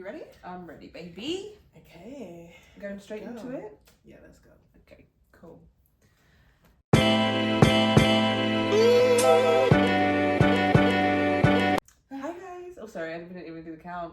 You ready? I'm ready, baby. Okay. Going straight into it? Yeah, let's go. Okay, cool. Hi guys. Oh, sorry, I didn't even do the count.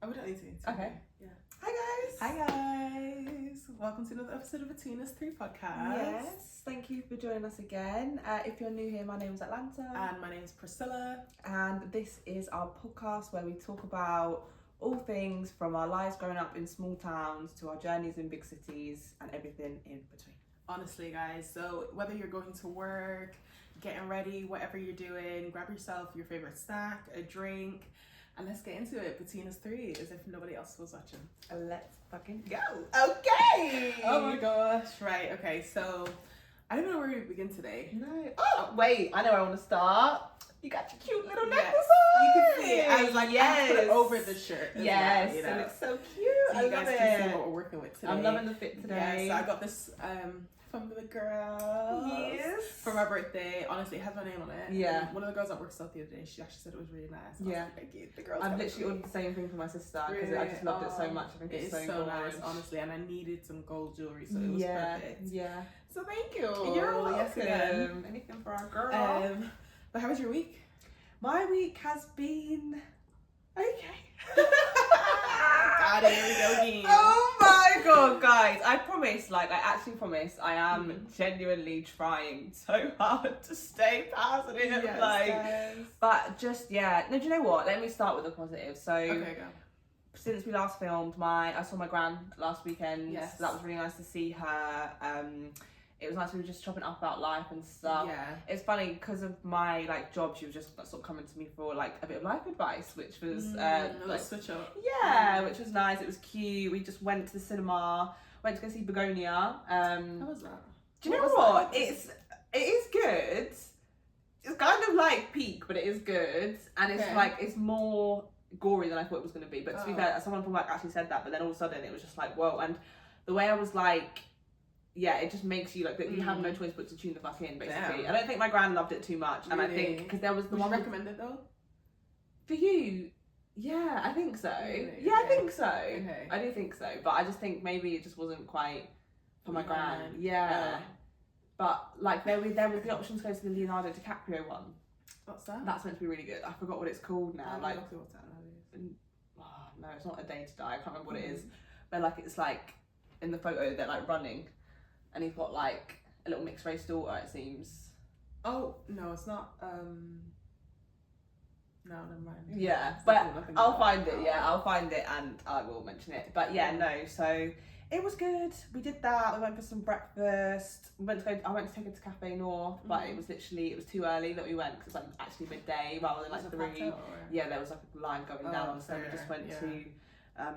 Oh, we don't need to. It's Okay. Yeah. Hi guys. Hi guys. Welcome to another episode of Between Us 3 podcast. Yes, thank you for joining us again. If you're new here, my name is Atlanta. And my name is Priscilla. And this is our podcast where we talk about all things from our lives growing up in small towns to our journeys in big cities and everything in between. Honestly, guys, so whether you're going to work, getting ready, whatever you're doing, grab yourself your favorite snack, a drink, and let's get into it. Between Us 3, as if nobody else was watching. Let's fucking go. Okay. Oh my gosh. Right, okay, so I don't know where we begin today. No. Oh, wait. I know where I want to start. You got your cute little necklace on. You can see it. I was like, yes. I put it over the shirt. Yes. Well, you know? And it's so cute. So you guys can see what we're working with today. I'm loving the fit today. Yeah, so I got this from the girls. Yes. For my birthday. Honestly, it has my name on it. Yeah. And one of the girls at work saw it the other day. She actually said it was really nice. Yeah. Thank you. The girls. I've literally ordered the same thing for my sister because really? I just loved it so much. I think it's so nice, gorgeous. honestly. And I needed some gold jewelry, so it was perfect. Yeah. So thank you. You're welcome. Yes, again. Anything for our girl. But how was your week? My week has been okay. Got it. Here we go again. Oh my god, guys! I promise, I actually promise, I am genuinely trying so hard to stay positive. Yes, but just No, do you know what? Let me start with the positive. So, okay, go. Since we last filmed, I saw my gran last weekend. Yes. So that was really nice to see her. It was nice. We were just chopping up about life and stuff. Yeah. It's funny because of my job. She was just sort of coming to me for a bit of life advice, which was switch up. Yeah, which was nice. It was cute. We just went to the cinema. Went to go see Begonia. How was that? Do you know what? It is good. It's kind of like peak, but it is good, and it's it's more gory than I thought it was going to be. But to be fair, someone from work actually said that. But then all of a sudden, it was just whoa. And the way I was it just makes you you have no choice but to tune the fuck in, basically. Damn. I don't think my gran loved it too much, and really? I think because there was the Would one. you recommend it though? For you, yeah, I think so. Really? Yeah, I think so. Okay. I do think so, but I just think maybe it just wasn't quite for my gran. Yeah. But there was the option to go to the Leonardo DiCaprio one. What's that? That's meant to be really good. I forgot what it's called now. I don't know what that is. No, it's not A Day to Die. I can't remember what it is. But it's in the photo they're running, and he's got a little mixed race daughter. It seems. Oh no, it's not. No, never mind. Yeah, but I'll find it. Yeah, I'll find it and I will mention it. But no. So it was good. We did that. We went for some breakfast. I went to take her to Cafe North, but it was too early that we went because it's actually midday rather than 3. Yeah, there was a line going down, so we just went to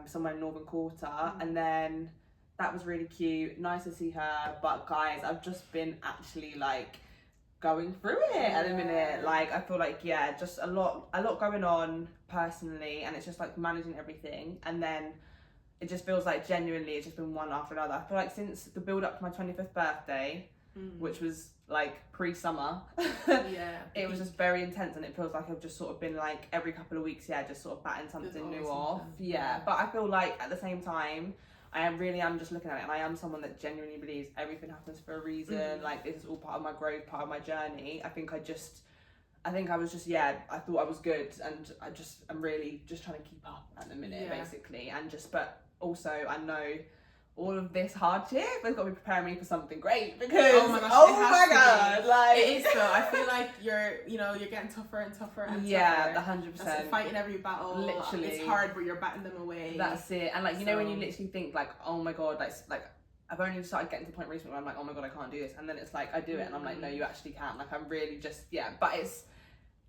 somewhere in Northern Quarter, and then that was really cute. Nice to see her. But guys, I've just been actually going through it at the minute. I feel just a lot going on personally, and it's just managing everything, and then it just feels genuinely it's just been one after another. I feel since the build up to my 25th birthday, which was pre-summer, it was just very intense, and it feels I've just sort of been every couple of weeks, just sort of batting something new off. But I feel at the same time I am just looking at it, and I am someone that genuinely believes everything happens for a reason. This is all part of my growth, part of my journey. I think I thought I was good, and I'm really just trying to keep up at the minute, basically, but also I know all of this hardship has got to be preparing me for something great, because oh my god, it is though. I feel you're getting tougher and tougher and tougher. 100%. Fighting every battle. Literally, it's hard, but you're batting them away. That's it. And when you literally think oh my god, I've only started getting to the point recently where I'm oh my god, I can't do this, and then it's I do it, and I'm no, you actually can. I'm really just but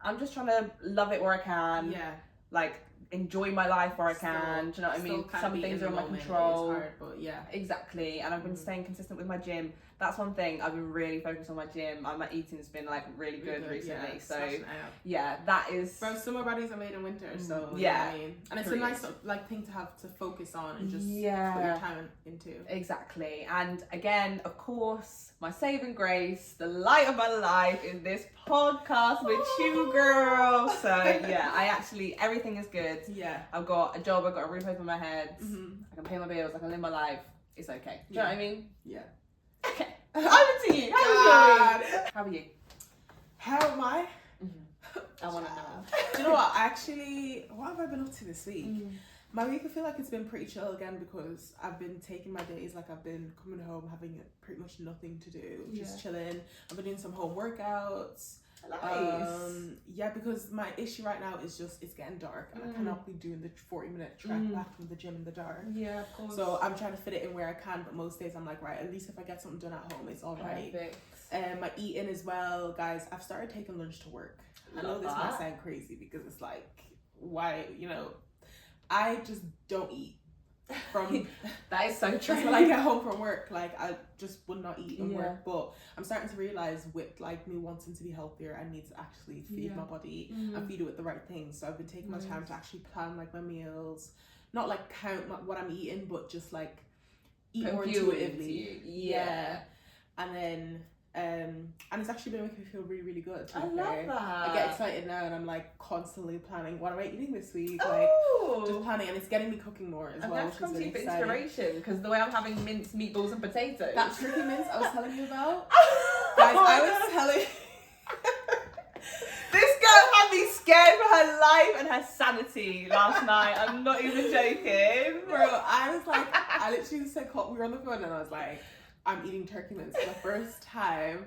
I'm just trying to love it where I can. Enjoy my life where I can. Do you know what I mean? Some things are in my control. It's hard, but exactly. And I've been staying consistent with my gym. That's one thing. I've been really focused on my gym. My eating's been like really good recently. So yeah, that is. Bro, summer bodies are made in winter, so yeah. You know what I mean? And it's a nice like thing to have to focus on and just put your time into. Exactly. And again, of course, my saving grace, the light of my life is this podcast with you, girl. So yeah, I actually, everything is good. Yeah. I've got a job, I've got a roof over my head, I can pay my bills, I can live my life. It's okay. Do you know what I mean? Yeah. Okay. Over to you. How are you? How am I? I want to know. Do you know what? What have I been up to this week? My week, I feel like it's been pretty chill again because I've been taking my days, like I've been coming home having pretty much nothing to do, just chilling. I've been doing some home workouts. Nice. Yeah, because my issue right now is just it's getting dark and I cannot be doing the 40-minute trek back from the gym in the dark. Yeah, of course. So I'm trying to fit it in where I can, but most days I'm like, right, at least if I get something done at home, it's all right. Perfect. My eating as well, guys. I've started taking lunch to work. I know this might sound crazy because it's like, why, you know, I just don't eat. From that is so true. When I get home from work, like I just would not eat in work. But I'm starting to realize with like me wanting to be healthier, I need to actually feed my body and feed it with the right things. So I've been taking my time to actually plan like my meals, not like count what I'm eating, but just like eat more intuitively. Yeah. And then and it's actually been making me feel really, really good. I love that. I get excited now and I'm like constantly planning what am I eating this week. Oh. Like just planning, and it's getting me cooking more as well. That's come to you for inspiration because the way I'm having minced meatballs and potatoes. That turkey mince I was telling you about. Guys, I was telling this girl had me scared for her life and her sanity last night. I'm not even joking. Bro, I was like, I literally said, we were on the phone and I was like, I'm eating turkey mince for the first time.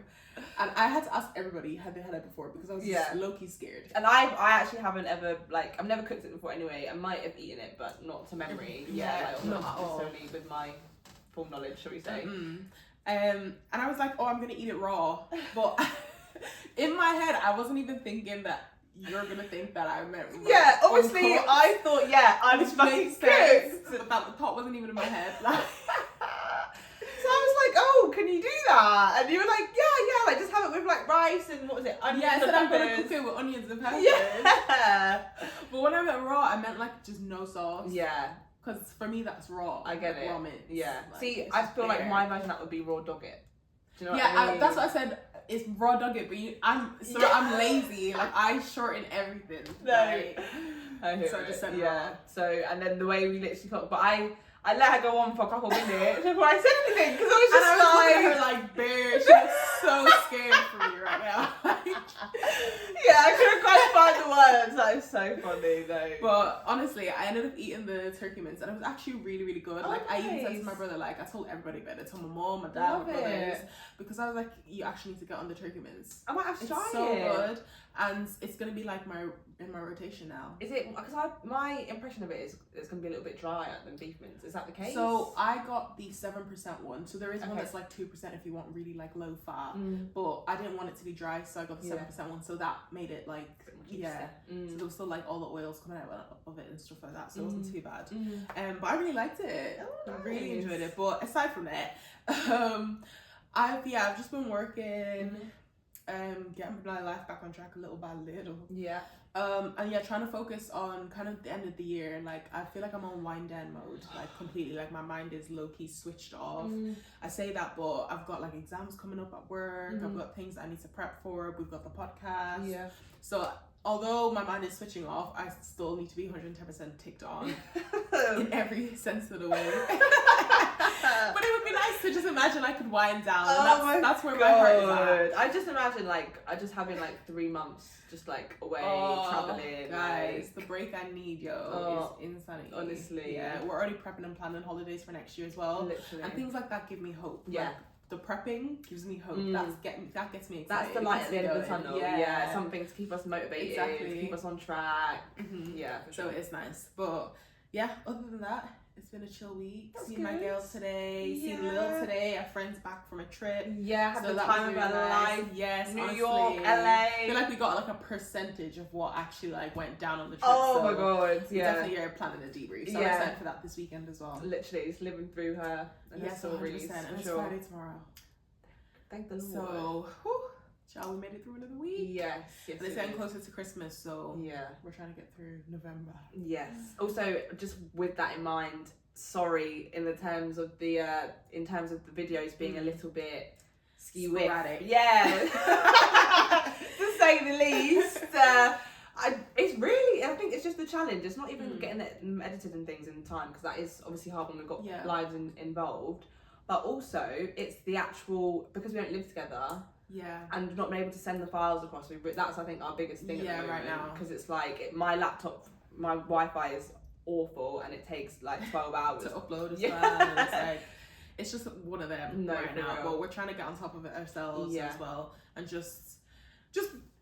And I had to ask everybody had they had it before because I was just low-key scared. And I actually haven't ever, like, I've never cooked it before anyway. I might have eaten it, but not to memory. Like, not at all. Necessarily with my full knowledge, shall we say. And I was like, oh, I'm going to eat it raw. But in my head, I wasn't even thinking that you're going to think that I meant raw. Yeah, obviously, I thought, I was fucking cooked. But that the thought wasn't even in my head. Like, so I was like, oh, can you do that? And you were like, yeah, like just have it with like rice and what was it? Onions I said and I'm peppers. gonna cook it with onions and peppers. Yeah. But when I meant raw, I meant like just no sauce. Yeah. Because for me that's raw. I get it. Raw mince. Yeah. Like, see, I feel like my version of that would be raw dog it. Do you know what I mean? That's what I said. It's raw dog it, but I'm lazy. Like I shorten everything. No. Like, I hear so I just said raw. raw. So and then the way we literally talked, but I let her go on for a couple of minutes before I said anything because I was just and I was looking at her like, bear, she was so scared for me right now. Yeah, I couldn't quite find the words. That is so funny though. But honestly, I ended up eating the turkey mince and it was actually really, really good. Like I even said to my brother, like I told everybody about it. I told my mom, my dad, my brothers, because I was like, you actually need to get on the turkey mince. I might have to try it. It's so good, and it's gonna be like in my rotation now. Is it? Because my impression of it is it's gonna be a little bit drier than beef mince. Is that the case? So I got the 7% one. So there is one that's like 2% if you want really like low fat. But I didn't want it to be dry, so I got the 7% one. So that made it like So there was still like all the oils coming out of it and stuff like that. So it wasn't too bad. But I really liked it. Oh, nice. I really enjoyed it. But aside from that, I've just been working. Getting my life back on track a little by little. Yeah. And trying to focus on kind of the end of the year, and like I feel like I'm on wind down mode, like completely. Like my mind is low key switched off. I say that, but I've got like exams coming up at work. I've got things I need to prep for. We've got the podcast. Yeah. So although my mind is switching off, I still need to be 110% ticked on in every sense of the way. But it would be nice to just imagine I could wind down. That's where my heart is at. I just imagine having like 3 months just like away traveling. Guys, the break I need, is insanity. Honestly. Yeah, we're already prepping and planning holidays for next year as well. Literally. And things like that give me hope. Yeah. Like, the prepping gives me hope. That gets me excited. That's the light at the end of the tunnel. Yeah. Something to keep us motivated. Exactly. To keep us on track. Yeah. So it's nice. But yeah, other than that, it's been a chill week. Seeing my girls today, seeing Lil today. Our friends back from a trip. Yeah, had the time of our life. Yes, New honestly. York, LA. I feel like we got like a percentage of what actually like went down on the trip. Oh my god, yeah. Definitely are planning a debrief. So I'm excited for that this weekend as well. Literally, it's living through her and her stories. And it's sure. Friday tomorrow. Thank the Lord. So, child, we made it through another week. Yes. It's getting closer to Christmas, so we're trying to get through November. Yes. Also, just with that in mind, sorry in terms of the videos being a little bit skew-ish. Yeah. To say the least. I think it's just the challenge. It's not even getting it edited and things in time, because that is obviously hard when we've got lives involved. But also, it's the actual, because we don't live together. Yeah. And not being able to send the files across. That's, I think, our biggest thing at the moment. Right now. Because it's like, my laptop, my Wi-Fi is awful, and it takes like 12 hours to upload as well. And it's like, it's just one of them right now. But we're trying to get on top of it ourselves as well, and just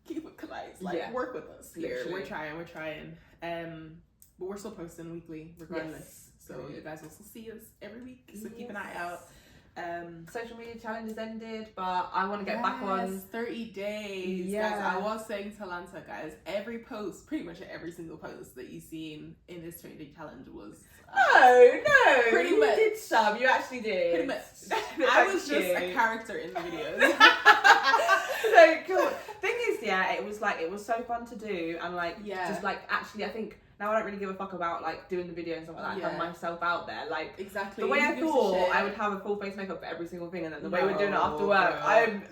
keep it polite. Like, work with us here. Literally. We're trying. But we're still posting weekly regardless. Yes. So you guys will still see us every week. So keep an eye out. Social media challenge has ended, but I want to get back on 30 days. Guys, I was saying to Atlanta, guys, every post, pretty much every single post that you've seen in this 30-day challenge was no, pretty much. You did some. You actually did. Pretty much. I was just a character in the videos. So cool. Thing is, it was so fun to do, and just actually, I think now I don't really give a fuck about like doing the video and stuff like that. I have myself out there, like exactly. The way I thought I would have a full face makeup for every single thing, and then the way we're doing it after work,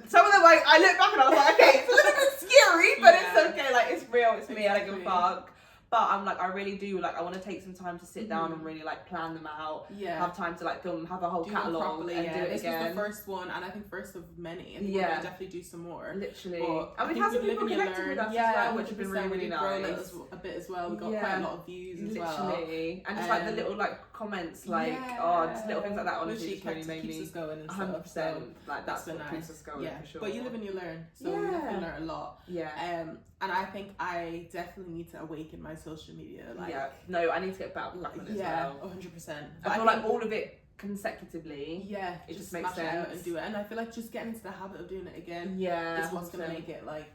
some of them I look back and I was like, okay, it's a little bit scary, but it's okay. Like, it's real, it's me. I don't give a fuck. But I'm like, I really do, like, I want to take some time to sit down and really, like, plan them out. Yeah. Have time to, like, film, have a whole catalogue and do it this again. This was the first one, and I think first of many. And we're going to definitely do some more. Literally. But and we've had some people connected with us as well, which has been really, really nice. A bit as well. We got quite a lot of views as well. Literally. And just, like, the little, like, comments, like, just little things like that, honestly, just really made me... keeps us going and 100%. So like, that's what keeps us going, for sure. But you live and you learn. So we definitely learn a lot. Yeah. And I think I definitely need to awaken my social media. Like, no, I need to get back on it as well. 100%. I feel like all of it consecutively. Yeah, it just makes sense. Out and do it. And I feel like just getting into the habit of doing it again. Is what's gonna make it like.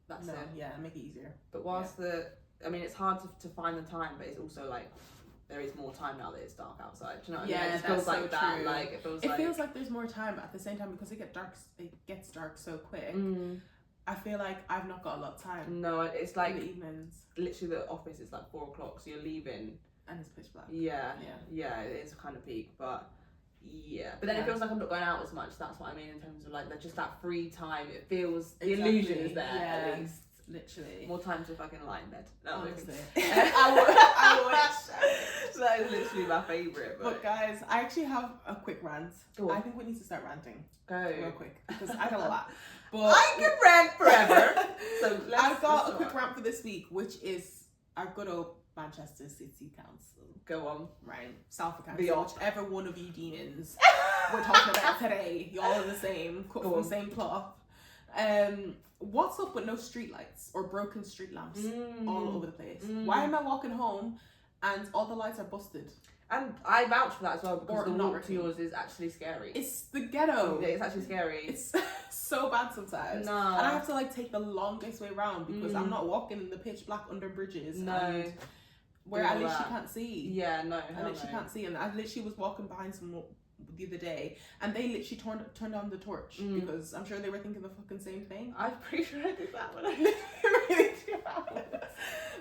That's it. Yeah, make it easier. But whilst it's hard to find the time, but it's also like. There is more time now that it's dark outside. Do you know what I mean? It just feels like that. True. Like it feels like there's more time, but at the same time, because it gets dark so quick. I feel like I've not got a lot of time. No, it's like in the evenings. Literally, the office is like 4 o'clock, so you're leaving, and it's pitch black. Yeah. It is kind of peak, but but then it feels like I'm not going out as much. That's what I mean in terms of like just that free time. It feels the illusion is there at least. Literally. More time to fucking lie in bed. No, honestly. I wish. That is literally my favourite. But guys, I actually have a quick rant. I think we need to start ranting. Go. Real quick. Because I got a lot. But I can rant forever. So I've got a quick rant for this week, which is our good old Manchester City Council. Go on. Right. Salford Council. Whichever one of you demons we're talking about today. Y'all are the same. Cut from the same cloth. What's up with no street lights or broken street lamps all over the place? Why am I walking home and all the lights are busted? And I vouch for that as well, because the walk to yours is actually scary. It's the ghetto. Yeah, it's actually scary. It's so bad sometimes. No. And I have to like take the longest way around because I'm not walking in the pitch black under bridges. No. And where at least you can't see. Yeah, no. At least you can't see. And I literally was walking behind someone the other day, and they literally turned on the torch because I'm sure they were thinking the fucking same thing. I'm pretty sure I did that when I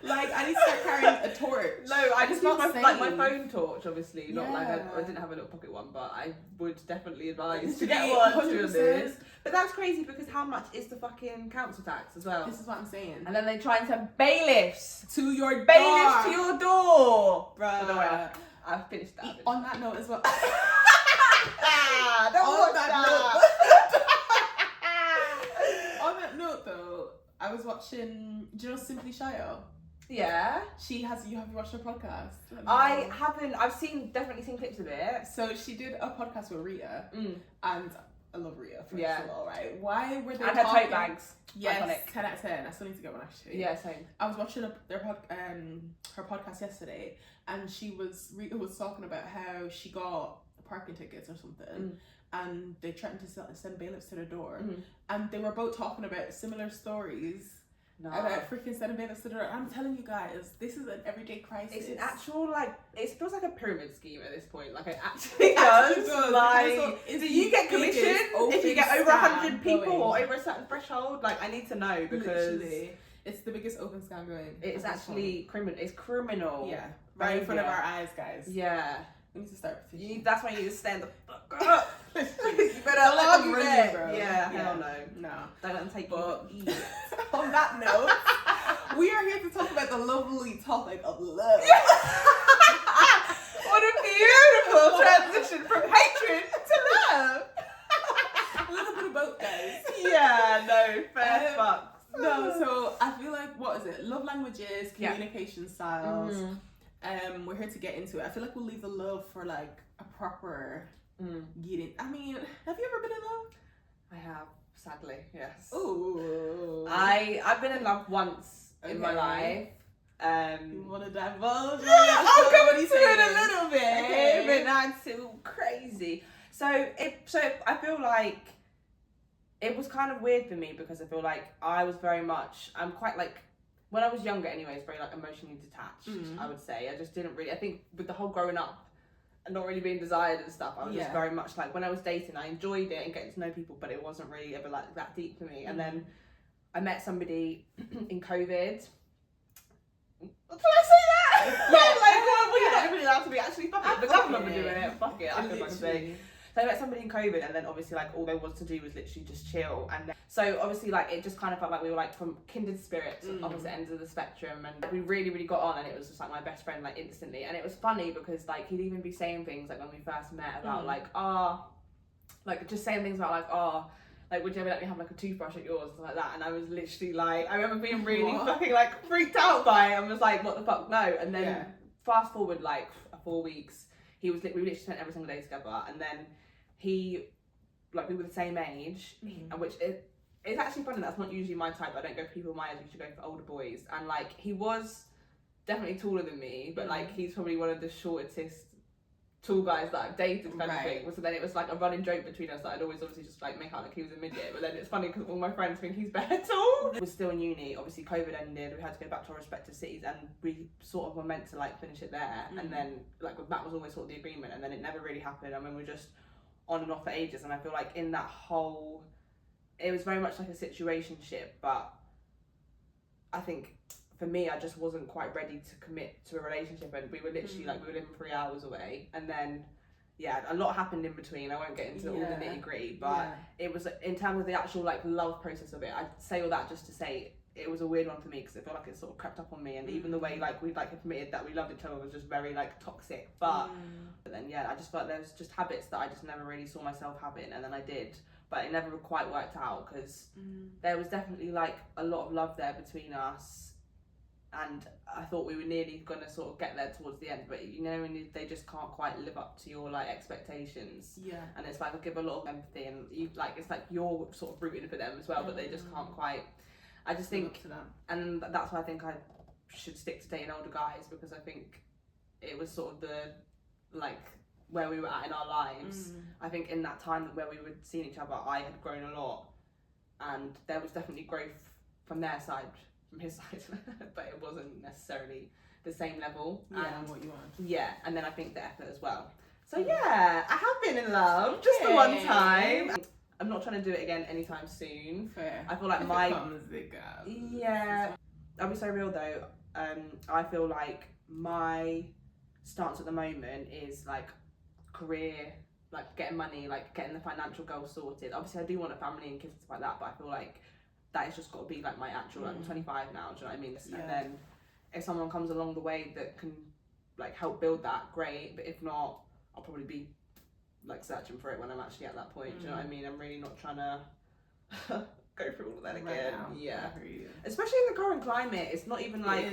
like, I need to start carrying a torch. No, I just used my phone torch, obviously. Not like I didn't have a little pocket one, but I would definitely advise to get one to this. But that's crazy, because how much is the fucking council tax as well? This is what I'm saying. And then they try and send bailiffs to your door. Bailiffs to your door. Bruh. By the way, I've finished that. On that note as well. On that note though, I was watching, do you know Simply Shayo? Yeah. You have watched her podcast? I haven't. Definitely seen clips of it. So she did a podcast with Rhea, and I love Rhea, first of all, right? Why were they talking? And her tote bags. Yes, iconic. 10 out of 10. I still need to get one, actually. Yeah, same. I was watching her podcast yesterday, and Rhea was talking about how she got parking tickets or something, and they threatened to send bailiffs to their door, and they were both talking about similar stories No. And I freaking sent a minute to the I'm telling you guys, this is an everyday crisis. It's an actual, like, it feels like a pyramid scheme at this point. Like, it actually does. Like, do you get commission if you get over 100 people or over a certain threshold? Like, I need to know because... Literally, it's the biggest open scam going. It's actually criminal. It's criminal. Yeah. Right in front of our eyes, guys. Yeah. We need to start petitioning. That's why you need to stand the fuck up. You better log you there. Bro. Yeah, hell no. No. Don't let them take you. On that note, we are here to talk about the lovely topic of love. What a beautiful transition from hatred to love. A little bit of both, guys. Yeah, no, fair fuck. No, so I feel like, what is it? Love languages, communication styles. We're here to get into it. I feel like we'll leave the love for like a proper getting. I mean, have you ever been in love? I have, sadly, yes. Ooh. I've been in love once in my life. You want to divulge? I'll go into it a little bit, but not too crazy. So I feel like it was kind of weird for me because I feel like I'm quite like, when I was younger anyways, very like emotionally detached, I would say. I just didn't really, I think with the whole growing up and not really being desired and stuff, I was just very much like, when I was dating, I enjoyed it and getting to know people, but it wasn't really ever like that deep for me. And then I met somebody in COVID. Did I say that? We're not really allowed to be, actually, fuck it. The government were doing it, fuck it, I feel like saying. So I met somebody in COVID, and then obviously like all there was to do was literally just chill. And then, so obviously like it just kind of felt like we were like from kindred spirits, opposite ends of the spectrum, and we really, really got on, and it was just like my best friend like instantly. And it was funny because like he'd even be saying things like when we first met about like just saying things about like would you ever let me have like a toothbrush at yours, stuff like that. And I was literally like, I remember being really fucking like freaked out by it and was like, what the fuck, no. And then fast forward like 4 weeks, we literally spent every single day together, and then we were the same age, and which it's actually funny, that's not usually my type. I don't go for people my age, I usually go for older boys. And like he was definitely taller than me, but like he's probably one of the shortest tall guys that I've dated kind of thing. So then it was like a running joke between us that I'd always obviously just like make out like he was a midget, but then it's funny because all my friends think he's better tall. We're still in uni, obviously COVID ended, we had to go back to our respective cities, and we sort of were meant to like finish it there, and then like that was always sort of the agreement, and then it never really happened. I mean, we were just on and off for ages, and I feel like in that whole, it was very much like a situationship, but I think for me, I just wasn't quite ready to commit to a relationship, and we were literally like, we were living 3 hours away, and then a lot happened in between. I won't get into all the nitty gritty, but it was, in terms of the actual like love process of it, I'd say all that just to say it was a weird one for me because it felt like it sort of crept up on me, and even the way like we like admitted that we loved each other was just very like toxic. But then I just felt there was just habits that I just never really saw myself having, and then I did, but it never quite worked out because there was definitely like a lot of love there between us, and I thought we were nearly gonna sort of get there towards the end, but you know when they just can't quite live up to your like expectations. And it's like I give a lot of empathy, and you like it's like you're sort of rooting for them as well, but they just can't quite. I just think, and that's why I think I should stick to dating older guys, because I think it was sort of the like where we were at in our lives. I think in that time where we were seeing each other, I had grown a lot, and there was definitely growth from their side, from his side, but it wasn't necessarily the same level. And what you want. And then I think the effort as well. So I have been in love just the one time. I'm not trying to do it again anytime soon. Fair. I feel like I'll be so real though. I feel like my stance at the moment is like career, like getting money, like getting the financial goals sorted. Obviously I do want a family and kids and stuff like that, but I feel like that has just got to be like my actual, I'm 25 now, do you know what I mean? And then if someone comes along the way that can like help build that, great, but if not, I'll probably be like searching for it when I'm actually at that point. Do you know what I mean? I'm really not trying to go through all of that again. Especially in the current climate, it's not even like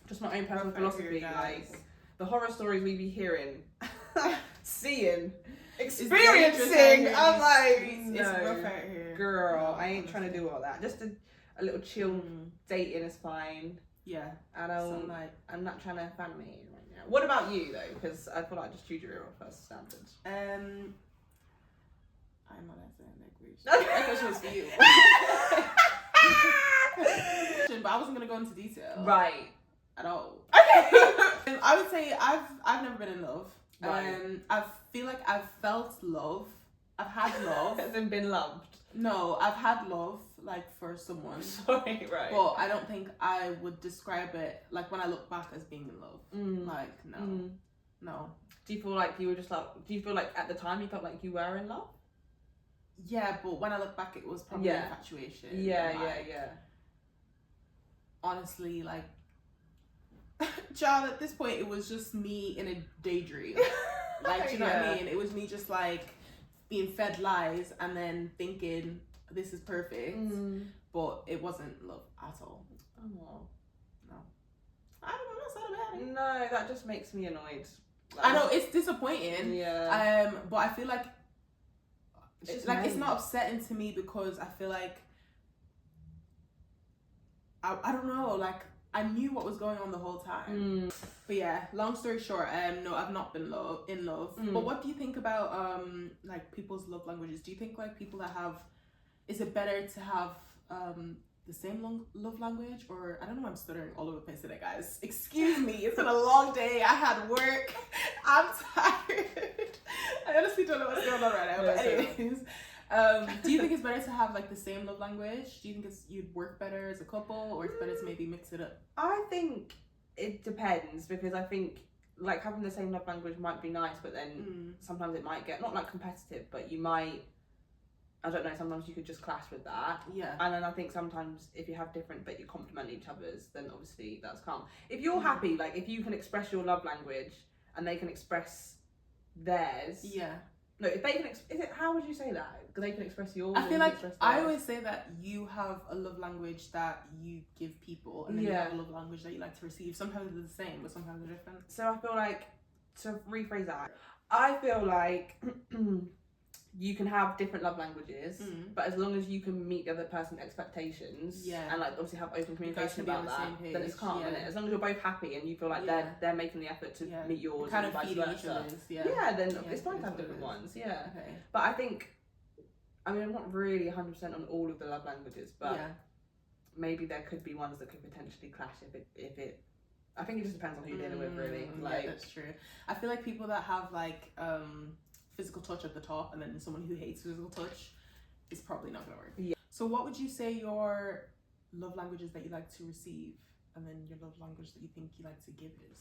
just my own personal philosophy. Like the horror stories we be hearing, seeing, experiencing. I'm like, no, it's rough out here, girl. I ain't trying to do all that. Just a little chill dating is fine. And I'm not trying to family. What about you though? Because I feel like I just chewed your ear off first standard. I'm not answering that question. That question was for you. But I wasn't gonna go into detail. Right. At all. Okay. I would say I've never been in love. Right. I feel like I've felt love. I've had love. Hasn't been loved. No, I've had love like for someone. Sorry, right. But I don't think I would describe it like when I look back as being in love. Like no. Do you feel like you were just like? Do you feel like at the time you felt like you were in love? Yeah, but when I look back, it was probably infatuation. Yeah. Honestly, like, child, at this point, it was just me in a daydream. Like, do you know what I mean? It was me just like being fed lies and then thinking this is perfect, but it wasn't love at all. Oh no, I don't know. That's not about it. No, that just makes me annoyed. Like, I know it's disappointing. Yeah. But I feel like it's not upsetting to me because I feel like I don't know, like I knew what was going on the whole time. But yeah, long story short, no, I've not been in love. But what do you think about like people's love languages? Do you think like people that have, is it better to have the same love language, or I don't know, I'm stuttering all over the place today, guys. Excuse me, it's been a long day. I had work. I'm tired. I honestly don't know what's going on right now. But anyways, do you think it's better to have like the same love language? Do you think you'd work better as a couple, or it's better to maybe mix it up? I think it depends, because I think like having the same love language might be nice, but then sometimes it might get not like competitive, but you might, I don't know, sometimes you could just clash with that. Yeah. And then I think sometimes if you have different but you complement each other's, then obviously that's calm. If you're happy, like if you can express your love language and they can express theirs. Yeah. No, if they can, is it, how would you say that? Because they can express yours. I feel like I always say that you have a love language that you give people, and then you have a love language that you like to receive. Sometimes they're the same, but sometimes they're different. So I feel like, to rephrase that, I feel like you can have different love languages, but as long as you can meet the other person's expectations, and like obviously have open communication about that, then it's calm, isn't it? As long as you're both happy and you feel like they're making the effort to meet yours, kind and of vice feeding versa. each other's, then it's fine to have different ones, Okay. But I think, I mean, I'm not really 100% on all of the love languages, but maybe there could be ones that could potentially clash if it. I think it just depends on who you're dealing with, really. Like, yeah, that's true. I feel like people that have like physical touch at the top, and then someone who hates physical touch is probably not gonna work. Yeah. So what would you say your love languages that you like to receive, and then your love language that you think you like to give is?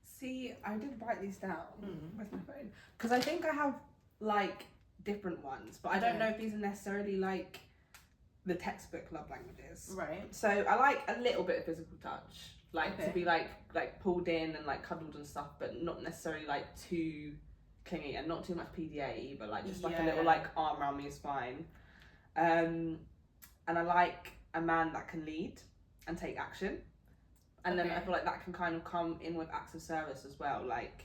See, I did write these down. Where's my phone? Because I think I have like different ones, but I don't know if these are necessarily like the textbook love languages. Right. So I like a little bit of physical touch, like to be like pulled in and like cuddled and stuff, but not necessarily like too clingy, and not too much PDA either, like just like a little like arm around me is fine. And I like a man that can lead and take action, and then I feel like that can kind of come in with acts of service as well, like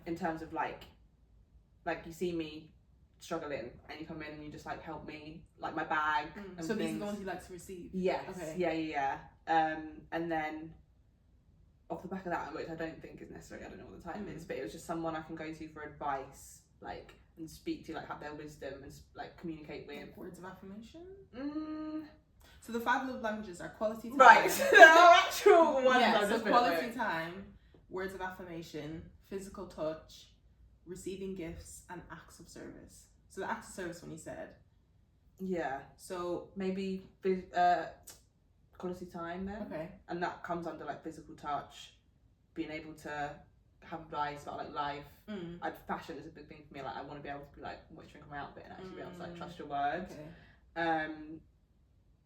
in terms of like you see me struggling and you come in and you just like help me, like my bag and so things. These are the ones you like to receive? Yes. And then off the back of that, which I don't think is necessary, I don't know what the time is, but it was just someone I can go to for advice, like, and speak to, like, have their wisdom and like communicate with. Words of affirmation? So the 5 love languages are quality time. Right, so there are actual ones. Yeah, so quality time, words of affirmation, physical touch, receiving gifts, and acts of service. So the acts of service one you said. Yeah. So maybe quality time then. Okay. And that comes under like physical touch, being able to have advice about like life. Fashion is a big thing for me. Like I want to be able to be like moisturing on my outfit and actually be able to like trust your words. Okay.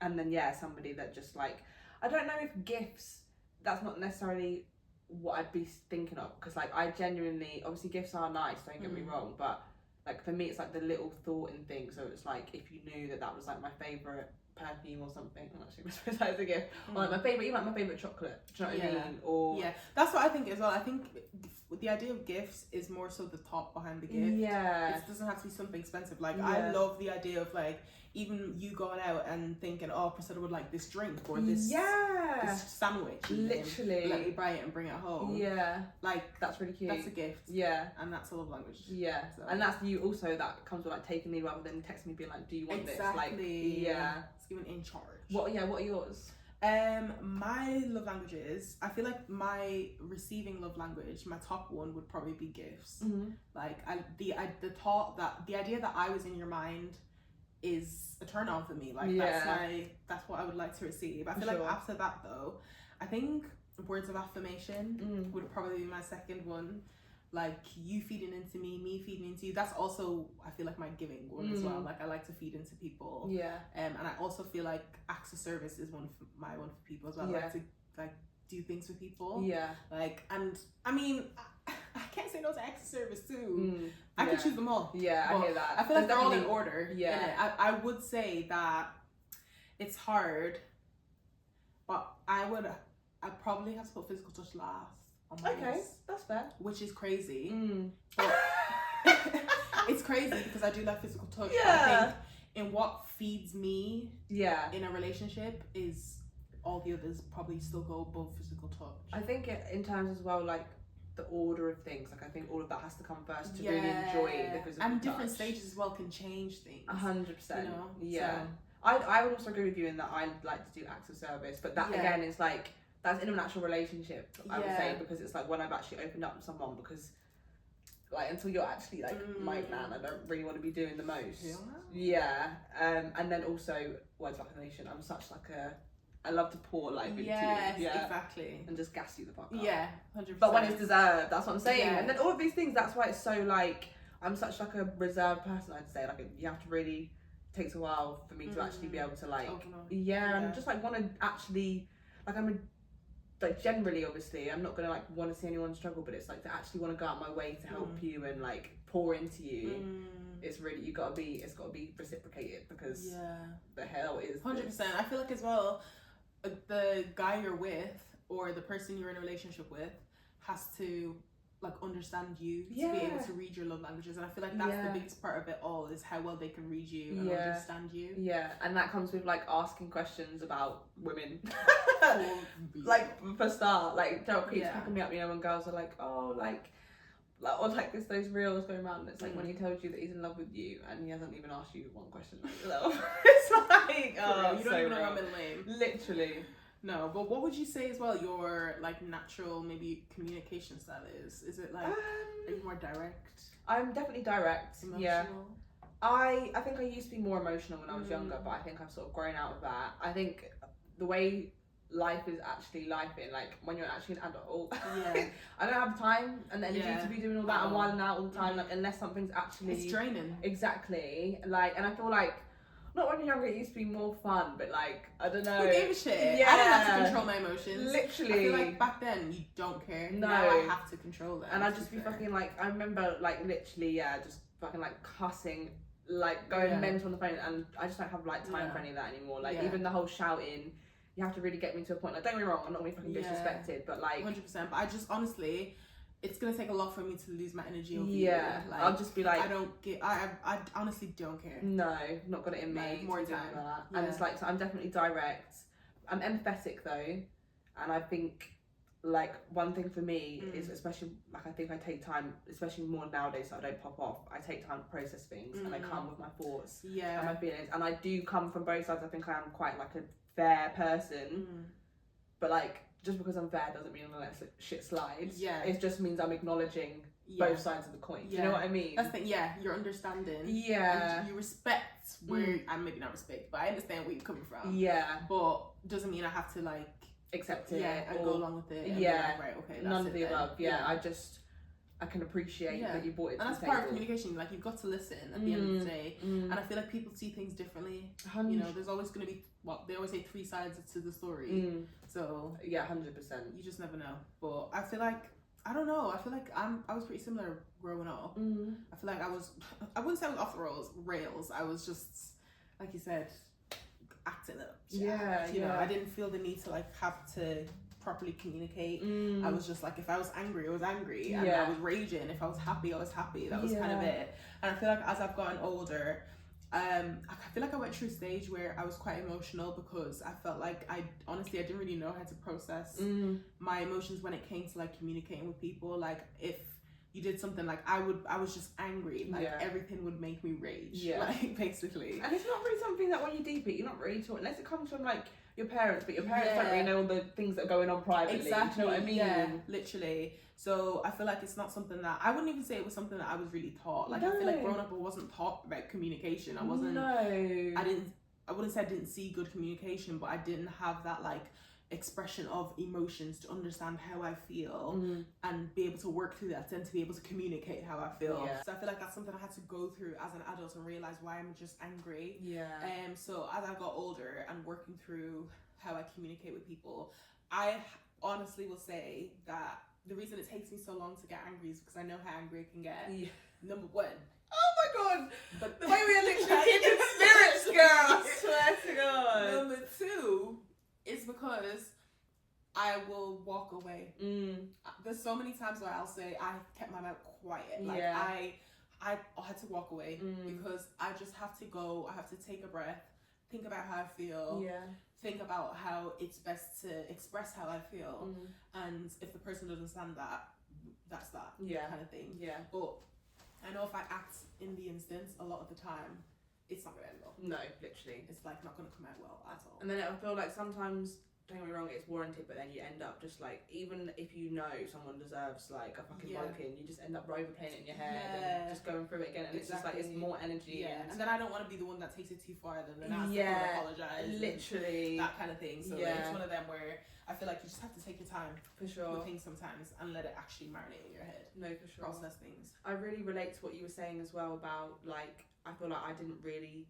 And then somebody that just like, I don't know if gifts, that's not necessarily what I'd be thinking of, because like I genuinely, obviously gifts are nice, don't get me wrong, but like for me it's like the little thought in things. So it's like if you knew that was like my favourite perfume or something, I'm actually supposed to a gift, or like my favourite, even like my favourite chocolate, do you know what I mean? Or that's what I think as well. I think the idea of gifts is more so the thought behind the gift. Yeah. It doesn't have to be something expensive. Like, I love the idea of, like, even you going out and thinking, oh, Priscilla would like this drink or this, this sandwich. Literally. Let me buy it and bring it home. Yeah. Like, that's really cute. That's a gift. Yeah. And that's a love language. Yeah. So. And that's you also, that comes with, like, taking me rather than texting me being like, do you want this? Like, yeah. It's given in charge. What are yours? My love languages, I feel like my receiving love language, my top one would probably be gifts. Mm-hmm. Like, the idea that I was in your mind is a turn on for me. Like, that's what I would like to receive. I feel like after that though, I think words of affirmation would probably be my second one. Like, you feeding into me feeding into you. That's also, I feel like, my giving one as well. Like, I like to feed into people. Yeah. And I also feel like acts of service is one for people as well. I like to, like, do things for people. Yeah. Like, and I mean, I can't say no to acts of service too. I can choose them all. Yeah, I hear that. I feel like they're all in order. Yeah. I would say that it's hard, but I'd probably have to put physical touch last. Okay, that's fair. Which is crazy. But it's crazy because I do love physical touch. Yeah. I think in what feeds me in a relationship is all the others probably still go above physical touch. I think in terms as well, like the order of things, like I think all of that has to come first to really enjoy the physical and touch. Different stages as well can change things. 100%. You know? Yeah. So. I would also agree with you in that I like to do acts of service, but that again is like, that's in a natural relationship, I would say, because it's like when I've actually opened up to someone, because like until you're actually like my man, I don't really want to be doing the most. Yeah. And then also words of affirmation. I'm such like I love to pour life into you. Yeah, exactly. And just gas you the fuck up. Yeah, 100%. But when it's deserved, that's what I'm saying. Yeah. And then all of these things, that's why it's so like, I'm such like a reserved person, I'd say. Like, you have to really, it takes a while for me to actually be able to like, and just like want to actually, like like generally, obviously, I'm not gonna like want to see anyone struggle, but it's like to actually want to go out my way to help you and like pour into you. It's really, it's got to be reciprocated, because the hell is 100%. I feel like as well, the guy you're with or the person you're in a relationship with has to like understand you to be able to read your love languages, and I feel like that's the biggest part of it all, is how well they can read you and understand you. Yeah, and that comes with like asking questions about women. Like for start, like don't keep picking me up, you know, when girls are like, oh, like or like those reels going around, and it's like when he told you that he's in love with you and he hasn't even asked you one question like love. It's like, oh, you don't even know our middle name. Literally. No, but what would you say as well your like natural maybe communication style is? Is it like, are you more direct? I'm definitely direct. Emotional? Yeah. I think I used to be more emotional when I was younger, but I think I've sort of grown out of that. I think the way life is actually lifing, like when you're actually an adult, I don't have time and the energy to be doing all that and wilding out all the time, like unless something's actually, it's draining. Exactly. Like, and I feel like not when you're younger it used to be more fun, but like I don't know, who gave a shit? Yeah, I didn't have to control my emotions. Literally. I feel like back then you don't care. No, now I have to control them. And I'd just be fucking like, I remember like literally just fucking like cussing, like going mental on the phone, and I just don't have like time for any of that anymore. Like even the whole shouting, you have to really get me to a point. Like, don't get me wrong, I'm not gonna be fucking disrespected, but like 100%. But I just honestly, it's gonna take a lot for me to lose my energy over you. Like, I'll just be like, I honestly don't care. No, not got it in me. Like, more time. That. And it's like, so I'm definitely direct. I'm empathetic though, and I think like one thing for me is, especially like I think I take time, especially more nowadays, so I don't pop off. I take time to process things, and I come with my thoughts and my feelings, and I do come from both sides. I think I am quite like a fair person, but like just because I'm fair doesn't mean I'm gonna let shit slide. It just means I'm acknowledging both sides of the coin. Do you know what I mean? That's the thing. You're understanding. And you respect where, and maybe not respect, but I understand where you're coming from. But doesn't mean I have to like accept it. And go along with it. And be like, right, okay, that's none of the above. I can appreciate that you brought it to the table. And that's part of communication. Like, you've got to listen at the end of the day. And I feel like people see things differently. You know, there's always going to be, they always say 3 sides to the story. So 100%. You just never know. But I feel like, I don't know. I feel like I was pretty similar growing up. I feel like I wouldn't say I was off the rails. I was just, like you said, acting up. You know, I didn't feel the need to like have to properly communicate. I was just like, if I was angry, I was angry, and I was raging. If I was happy, I was happy. That was kind of it. And I feel like as I've gotten older, I feel like I went through a stage where I was quite emotional because I felt like I didn't really know how to process my emotions when it came to like communicating with people. Like if you did something, like I was just angry, like everything would make me rage, like basically. And it's not really something that when you deep it, you're not really taught, unless it comes from like your parents, but your parents don't really know all the things that are going on privately. Exactly. Do you know what I mean? Yeah, literally. So I feel like it's not something that, I wouldn't even say it was something that I was really taught. Like I feel like growing up I wasn't taught about communication. I wasn't, I wouldn't say I didn't see good communication, but I didn't have that like expression of emotions to understand how I feel and be able to work through that, and to be able to communicate how I feel. So I feel like that's something I had to go through as an adult and realize why I'm just angry. So as I got older and working through how I communicate with people, I honestly will say that the reason it takes me so long to get angry is because I know how angry I can get. Number one. Oh my god! But the way we are literally kindred spirits, girl! I swear to God. Number two is because I will walk away. There's so many times where I'll say I kept my mouth quiet. Like I had to walk away because I just have to go. I have to take a breath, think about how I feel. Think about how it's best to express how I feel. And if the person doesn't understand that, that's that kind of thing. But I know if I act in the instance, a lot of the time, it's not going to end well. No, literally. It's like not going to come out well at all. And then I feel like sometimes, don't get me wrong, it's warranted, but then you end up just like, even if you know someone deserves like a fucking bunking, you just end up overplaying it in your head and just going through it again, and it's just like, it's more energy. And then I don't want to be the one that takes it too far, then ask to apologise. Literally. That kind of thing. So it's one of them where I feel like you just have to take your time with things sometimes and let it actually marinate in your head. No, for sure. Process things. I really relate to what you were saying as well about like, I feel like I didn't really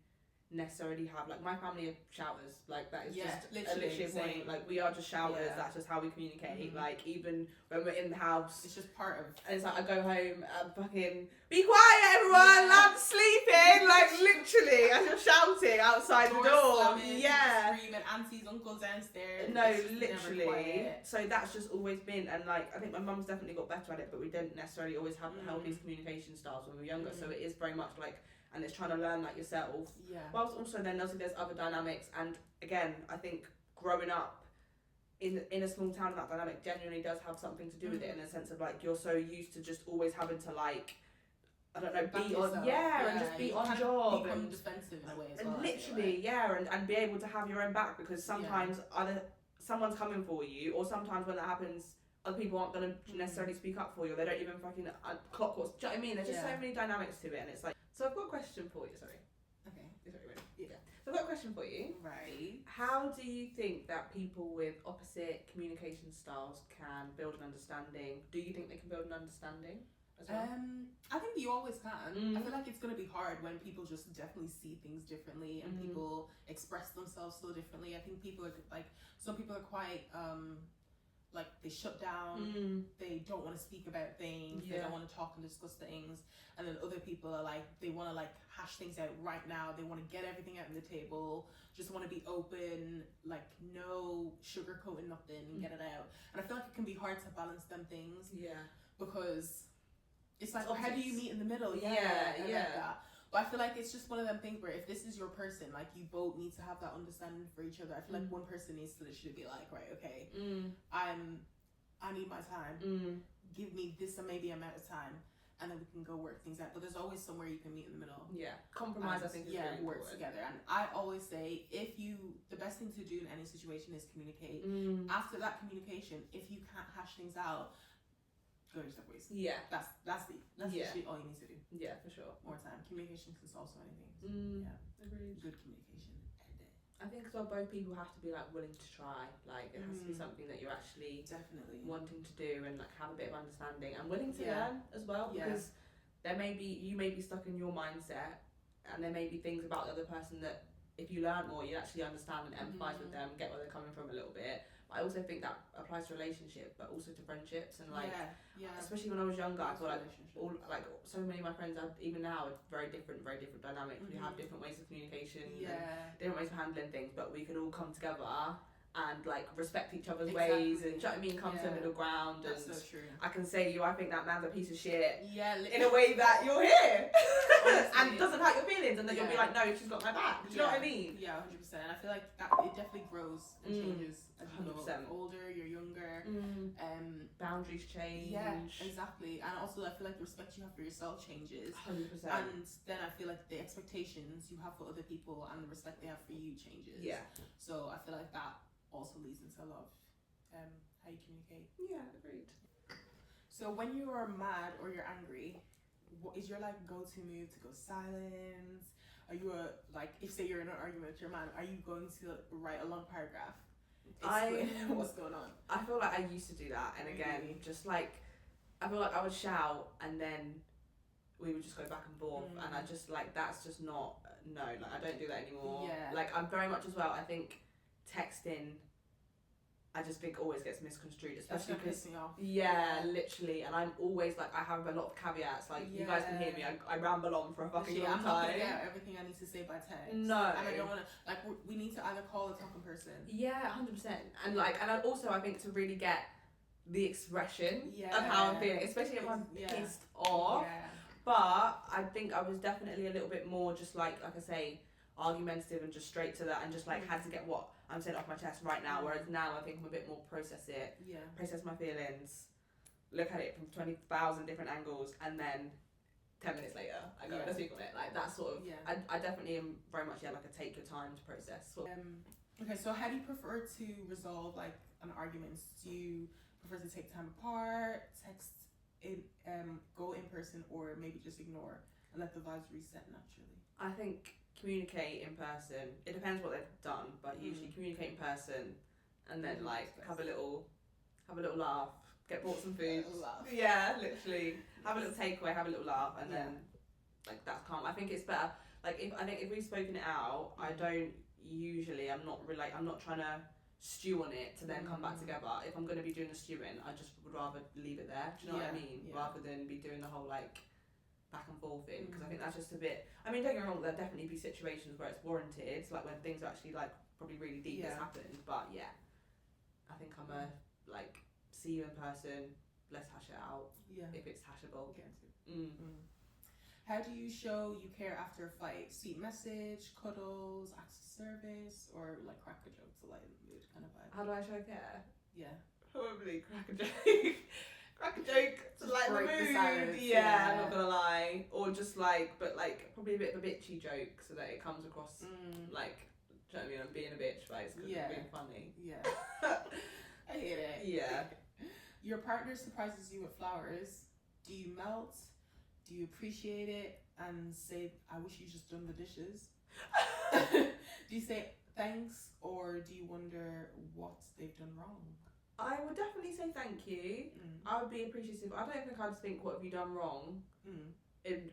necessarily have, like, my family are shouters, like that is just literally a point, like we are just shouters, that's just how we communicate. Like even when we're in the house, it's just part of, and it's like I go home and fucking be quiet everyone, I'm sleeping, like literally I'm just shouting outside the door, screaming, aunties, uncles downstairs, no, literally. So that's just always been, and like I think my mum's definitely got better at it, but we didn't necessarily always have the healthiest communication styles when we were younger. So it is very much like, and it's trying to learn that yourself. Whilst also then obviously there's other dynamics, and again I think growing up in a small town, that dynamic genuinely does have something to do with it, in a sense of like you're so used to just always having to like, I don't know, be on and just be on job, become defensive in a way as well. Literally, and be able to have your own back, because sometimes either someone's coming for you, or sometimes when that happens, other people aren't going to necessarily speak up for you, or they don't even fucking clock what's, do you know what I mean? There's just so many dynamics to it, and it's like, so I've got a question for you, sorry. Okay. So I've got a question for you. Right. How do you think that people with opposite communication styles can build an understanding? Do you think they can build an understanding as well? I think you always can. I feel like it's going to be hard when people just definitely see things differently, and people express themselves so differently. I think people are like, some people are quite like they shut down, they don't want to speak about things, they don't want to talk and discuss things, and then other people are like, they want to like hash things out right now, they want to get everything out on the table, just want to be open, like no sugarcoating nothing, and get it out. And I feel like it can be hard to balance them things, because it's like, well, how do you meet in the middle? Like that. But I feel like it's just one of them things where if this is your person, like you both need to have that understanding for each other. I feel like one person needs to literally be like, right, okay, I need my time. Give me this maybe amount of time, and then we can go work things out. But there's always somewhere you can meet in the middle. Compromise, I think, is really work important. together. And I always say, the best thing to do in any situation is communicate. After that communication, if you can't hash things out, go your separate ways. That's literally all you need to do. For sure. More time. Communication can solve so many things. Agreed. Good communication. I think as well, both people have to be like willing to try. Like it has to be something that you're actually definitely wanting to do, and like have a bit of understanding and willing to learn as well. Because you may be stuck in your mindset, and there may be things about the other person that if you learn more, you actually understand and empathise with them, get where they're coming from a little bit. But I also think that applies to relationships, but also to friendships, and like especially when I was younger, I feel like so many of my friends are, even now, are very different dynamics. We have different ways of communication, different ways of handling things, but we can all come together and like respect each other's ways, and do you know what I mean, come to a middle ground. That's and so true. I can say to you, I think that man's a piece of shit. Yeah, in a way that you're here. And doesn't hurt your feelings, and then you'll be like, no, she's got my back. Do you know what I mean? Yeah, 100%. And I feel like that it definitely grows and changes as you go older, you're younger. Boundaries change. Yeah, exactly. And also I feel like the respect you have for yourself changes. 100%. And then I feel like the expectations you have for other people and the respect they have for you changes. Yeah. So I feel like that also leads into a lot of how you communicate. Yeah, agreed. So when you are mad or you're angry, what is your like go-to move to go silent? Are you if say you're in an argument with your man, are you going to write a long paragraph? What's going on? I feel like I used to do that, and again, just like I feel like I would shout and then we would just go back and forth, and I just like that's just not I don't do that anymore. Yeah. Like I'm very much as well. I think texting, I just think always gets misconstrued, especially because literally, and I'm always like I have a lot of caveats. Like you guys can hear me, I ramble on for a fucking long time. I'm not gonna get everything I need to say by text. No, and I don't want to we need to either call or talk in person. Yeah, 100%. And I think to really get the expression of how I'm feeling, especially if I'm pissed off. Yeah. But I think I was definitely a little bit more just like I say, argumentative and just straight to that, and just like had to get what I'm saying off my chest right now. Whereas now I think I'm a bit more process my feelings, look at it from 20,000 different angles, and then 10 minutes later I go and speak on it. Like that sort of. I definitely am very much like a take your time to process. Okay, so how do you prefer to resolve like an argument? Do you prefer to take time apart, text go in person, or maybe just ignore and let the vibes reset naturally? I think communicate in person. It depends what they've done, but usually communicate in person, and then have a little laugh, bought some food. Yeah, literally have a little takeaway, have a little laugh, and then that's calm. I think it's better. If we've spoken it out, I'm not trying to stew on it to then come back together. If I'm going to be doing the stewing, I just would rather leave it there. Do you know what I mean? Rather than be doing the whole back and forth thing, because I think that's just a bit. I mean, don't get me wrong, there'll definitely be situations where it's warranted, like when things are actually probably really deep that's happened. But I think I'm a see you in person, let's hash it out. Yeah. If it's hashable. How do you show you care after a fight? Sweet message, cuddles, acts of service, or crack a joke to lighten the mood kind of vibe? How do I show care? Yeah. Probably crack a joke. Crack a joke to lighten the mood. I'm not gonna lie. Or just probably a bit of a bitchy joke so that it comes across do you know what I mean? I'm being a bitch, but it's because I'm being funny. Yeah. I hate it. Yeah. Your partner surprises you with flowers. Do you melt? Do you appreciate it and say, I wish you just done the dishes? Do you say thanks, or do you wonder what they've done wrong? I would definitely say thank you. I would be appreciative. I don't think I'd think, what have you done wrong?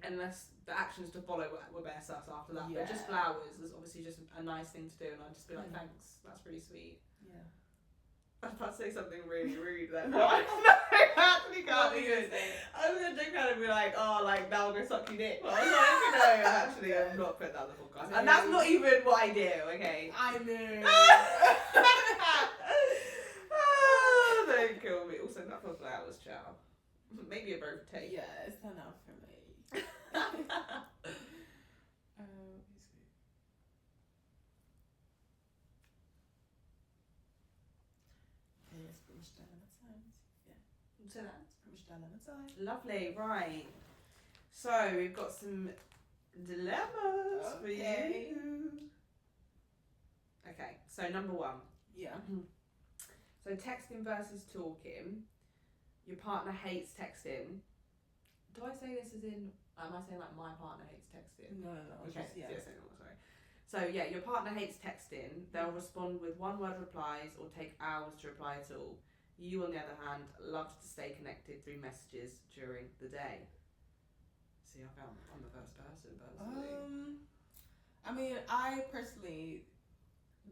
Unless the actions to follow were best us after that. But just flowers is obviously just a nice thing to do, and I'd just be like, thanks, that's really sweet. Yeah. I was about to say something really rude then. No, I actually can't even. I was going to joke around and be like, now I'm going to suck your dick. But I was like, no, actually, I'm not putting that on the podcast. And that's not even what I do, okay? I know. Don't kill me. Also, not for flowers, child. Maybe a birthday. Yeah, it's not enough for me. Yes, pretty much done at times. Yeah. So that's pretty much done at times. Lovely, right. So we've got some dilemmas for you. Okay, so number one. Yeah. So texting versus talking. Your partner hates texting. Do I say this as in? Am I saying my partner hates texting? No. Okay. Sorry. So your partner hates texting. They'll respond with one-word replies or take hours to reply at all. You, on the other hand, love to stay connected through messages during the day. See, I found I'm the first person, personally. I mean, I personally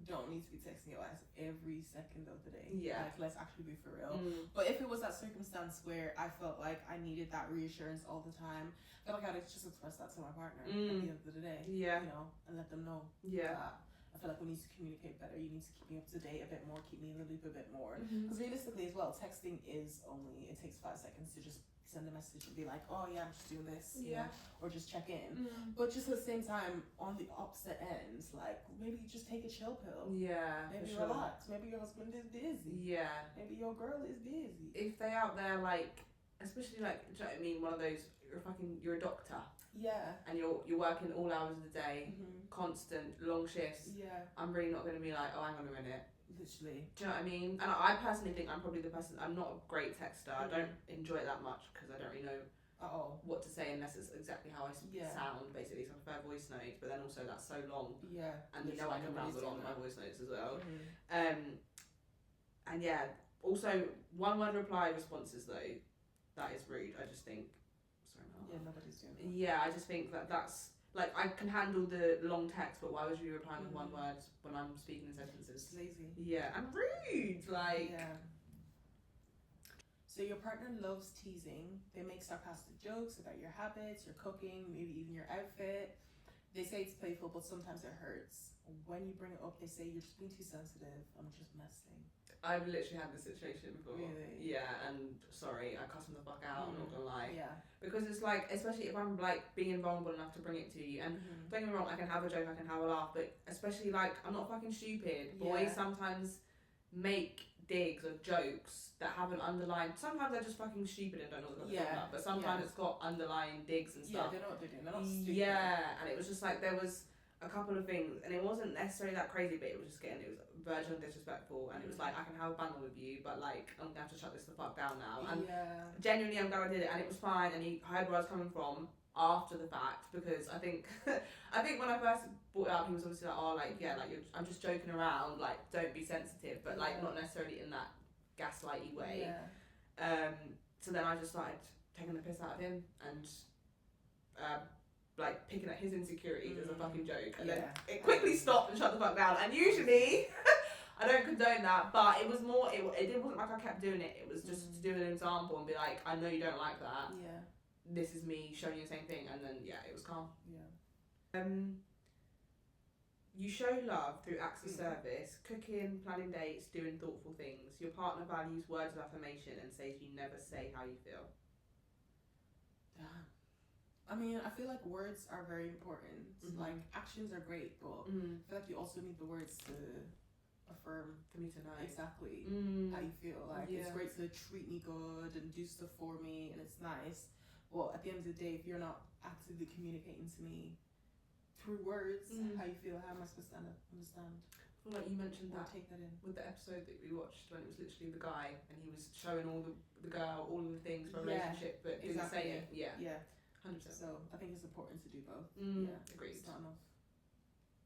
don't need to be texting your ass every second of the day. Yeah. Let's actually be for real. But if it was that circumstance where I felt like I needed that reassurance all the time, I feel like I'd just express that to my partner at the end of the day. Yeah. And let them know. Yeah. I feel like we need to communicate better. You need to keep me up to date a bit more, keep me in the loop a bit more. Because realistically as well, texting is only, it takes 5 seconds to just send a message and be like, oh yeah, I'm just doing this, you know, or just check in. But just at the same time, on the opposite end, like maybe just take a chill pill. Yeah, maybe relax. Maybe your husband is busy. Yeah. Maybe your girl is busy. If they out there, like, especially like, do you know what I mean? One of those, you're a doctor. Yeah. And you're working all hours of the day, constant, long shifts. Yeah. I'm really not going to be like, oh, hang on a minute. Literally. Do you know what I mean? And I personally think I'm probably the person, I'm not a great texter. I don't enjoy it that much because I don't really know what to say unless it's exactly how I sound, basically. So I prefer voice notes, but then also that's so long. Yeah. And you know I can ramble on my voice notes as well. And yeah, also one word reply responses though, that is rude. I just think, sorry, no. Yeah, nobody's doing that. Yeah, I just think that's, like, I can handle the long text, but why would you reply with one word when I'm speaking in sentences? It's lazy. Yeah, and rude, like. Yeah. So your partner loves teasing. They make sarcastic jokes about your habits, your cooking, maybe even your outfit. They say it's playful, but sometimes it hurts. When you bring it up, they say you're just being too sensitive. I'm just messing. I've literally had this situation before. Really? Yeah, and sorry, I cuss them the fuck out, I'm not gonna lie. Yeah. Because it's like, especially if I'm like being vulnerable enough to bring it to you, and don't get me wrong, I can have a joke, I can have a laugh, but especially like, I'm not fucking stupid. Boys sometimes make digs or jokes that have an underlying, sometimes they're just fucking stupid and don't know what they're talking about, but sometimes it's got underlying digs and stuff. Yeah, they know what they're doing, they're not stupid. Yeah, and it was just like, there was a couple of things, and it wasn't necessarily that crazy, but it was just getting, it was verging on disrespectful, and it was like, I can have a banter with you, but like, I'm gonna have to shut this the fuck down now. And genuinely, I'm glad I did it, and it was fine, and he heard where I was coming from after the fact, because I think when I first brought it up, he was obviously like, oh, like, yeah, like, I'm just joking around, like, don't be sensitive, but like, not necessarily in that gaslighty way. So then I just started taking the piss out of him, and like picking at his insecurities as a fucking joke, and then it quickly stopped and shut the fuck down. And usually I don't condone that, but it was more, it wasn't like I kept doing it, it was just to do an example and be like, I know you don't like that, this is me showing you the same thing, and then it was calm. You show love through acts of service, cooking, planning dates, doing thoughtful things. Your partner values words of affirmation and says you never say how you feel. I mean, I feel like words are very important. Like, actions are great, but I feel like you also need the words to affirm. For me to know. Exactly how you feel. Like, it's great to treat me good and do stuff for me, and it's nice. Well, at the end of the day, if you're not actively communicating to me through words how you feel, how am I supposed to understand? I feel like you mentioned that, take that in with the episode that we watched when it was literally the guy and he was showing all the girl, all of the things for a relationship, but didn't say it. Yeah. 100%. So I think it's important to do both. Agreed. It's not enough.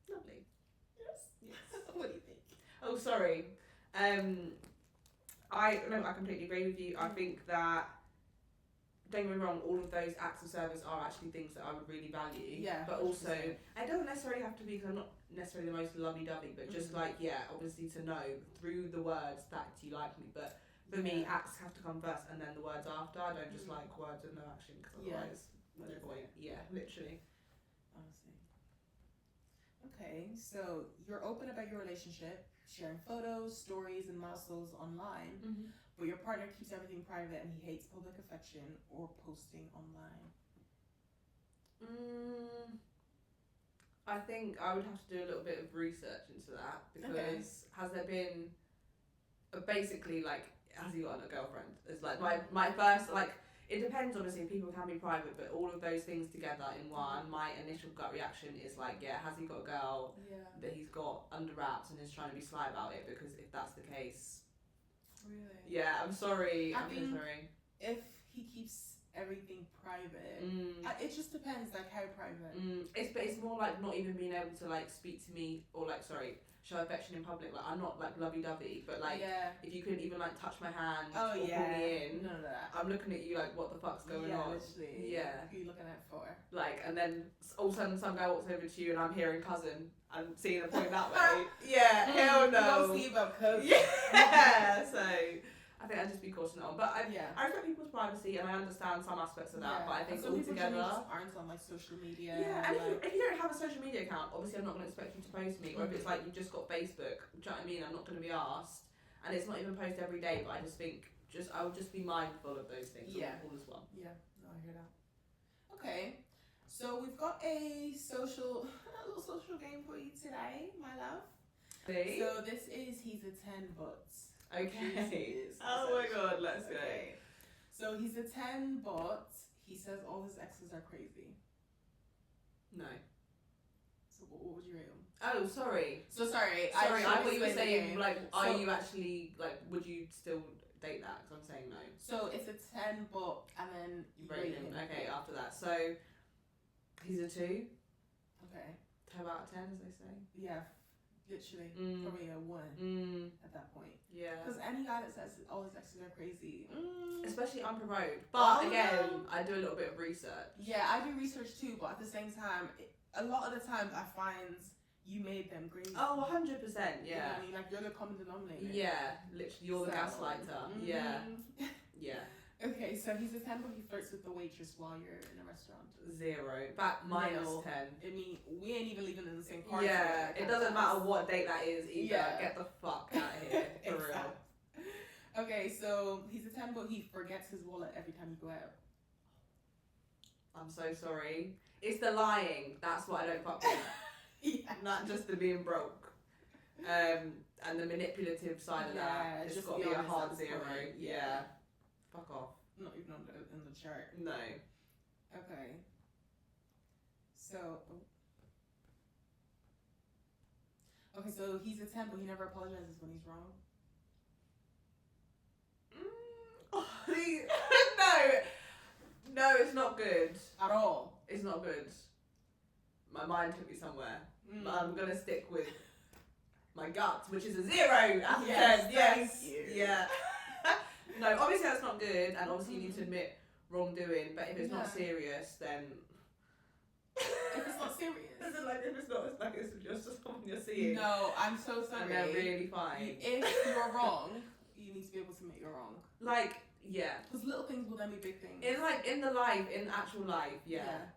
Lovely. Yes. What do you think? Oh, sorry. I completely agree with you. I think that, don't get me wrong, all of those acts of service are actually things that I would really value. Yeah. But 100%. Also, it doesn't necessarily have to be, because I'm not necessarily the most lovey-dovey, but just like, obviously to know through the words that you like me. But for me, acts have to come first and then the words after. I don't just like words with no action, because otherwise, no point. Yeah, literally. Honestly. Okay, so you're open about your relationship, sharing photos, stories, and milestones online, but your partner keeps everything private and he hates public affection or posting online. I think I would have to do a little bit of research into that, because has there been, basically, like, has he got a girlfriend? It's like my first, like, it depends, obviously, people can be private, but all of those things together in one, my initial gut reaction is like, has he got a girl that he's got under wraps and is trying to be sly about it? Because if that's the case... Really? Yeah, I'm sorry. I'm sorry. If he keeps everything private, it just depends, like, how private. It's more like not even being able to, like, speak to me or, like, show affection in public. Like, I'm not, like, lovey-dovey, but, like, if you couldn't even, like, touch my hand or pull me in, none of that. I'm looking at you like, what the fuck's going on? Literally. Yeah. Who are you looking at for? Like, and then all of a sudden some guy walks over to you and I'm hearing cousin and seeing a point that way. Hell no. Don't see about cousin. Yeah. So, I think I'd just be cautious on. But I respect people's privacy and I understand some aspects of that. But I think all together aren't on like social media. Yeah, and if you don't have a social media account, obviously I'm not going to expect you to post me. Or if it's like you've just got Facebook, do you know what I mean? I'm not going to be asked. And it's not even posted every day. But I just think I would just be mindful of those things. All as well. Yeah, no, I hear that. Okay, so we've got a little social game for you today, my love. See? So this is he's a 10 but. Okay. Oh my god, let's go. So he's a 10 but he says all his exes are crazy. No. So what would you rate him? Oh, sorry. Sorry, I thought you were saying like, are you actually like, would you still date that? Because I'm saying no. So it's a 10 but and then you rate him. Okay, after that. So he's a 2. Okay. 10 out of 10, as they say. Yeah. Literally, probably a 1 at that point. Yeah. Because any guy that says all his exes are crazy, especially unprovoked. But again, I do a little bit of research. Yeah, I do research too, but at the same time, a lot of the times I find you made them crazy. Oh, 100%, yeah. You know what I mean? Like, you're the common denominator. Yeah, literally, you're the gaslighter. Yeah. Yeah. Okay, so he's a 10, but he flirts with the waitress while you're in a restaurant. 0. Back -10. I mean, we ain't even living in the same party. Yeah, it doesn't matter what date that is either. Yeah. Get the fuck out of here, for real. Okay, so he's a 10, but he forgets his wallet every time you go out. I'm so sorry. It's the lying. That's what I don't fuck with. Yeah. Not just the being broke. And the manipulative side of that. It's got to be a hard 0. Yeah. Fuck off. Not even on the chart. No. Okay. So. Okay, so he's a 10, but he never apologizes when he's wrong. No, it's not good. At all. It's not good. My mind took me somewhere. But I'm going to stick with my gut, which is a 0 out of 10. Yes. Thank you. Yeah. No, obviously that's not good, and obviously you need to admit wrongdoing, but if it's not serious, then... If it's not serious? If it's not, it's like it's just someone you're seeing. No, I'm so sorry. And they're really fine. If you're wrong, you need to be able to admit you're wrong. Like, yeah. Because little things will then be big things. In actual life, yeah.